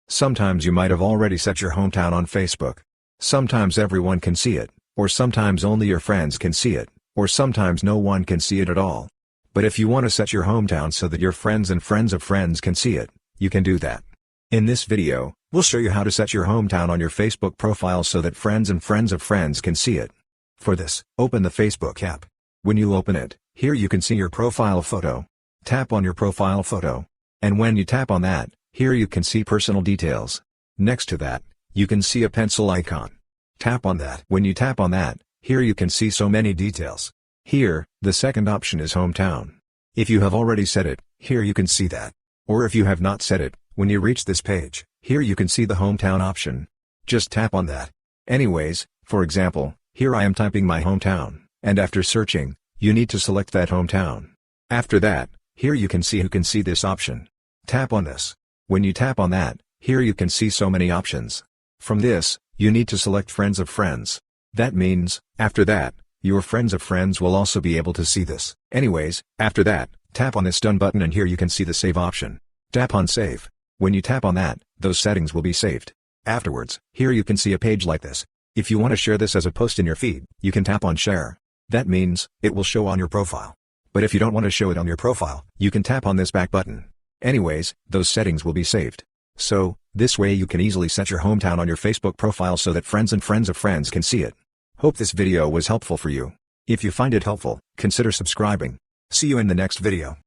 Sometimes you might have already set your hometown on Facebook. Sometimes everyone can see it, or sometimes only your friends can see it, or sometimes no one can see it at all. But if you want to set your hometown so that your friends and friends of friends can see it, you can do that. In this video, we'll show you how to set your hometown on your Facebook profile so that friends and friends of friends can see it. For this, open the Facebook app. When you open it, here you can see your profile photo. Tap on your profile photo. And when you tap on that, here you can see personal details. Next to that, you can see a pencil icon. Tap on that. When you tap on that, here you can see so many details. Here, the second option is hometown. If you have already set it, here you can see that. Or if you have not set it, when you reach this page, here you can see the hometown option. Just tap on that. Anyways, for example, here I am typing my hometown, and after searching, you need to select that hometown. After that, here you can see who can see this option. Tap on this. When you tap on that, here you can see so many options. From this, you need to select friends of friends. That means, after that, your friends of friends will also be able to see this. Anyways, after that, tap on this done button and here you can see the save option. Tap on save. When you tap on that, those settings will be saved. Afterwards, here you can see a page like this. If you want to share this as a post in your feed, you can tap on share. That means, it will show on your profile. But if you don't want to show it on your profile, you can tap on this back button. Anyways, those settings will be saved. So, this way you can easily set your hometown on your Facebook profile so that friends and friends of friends can see it. Hope this video was helpful for you. If you find it helpful, consider subscribing. See you in the next video.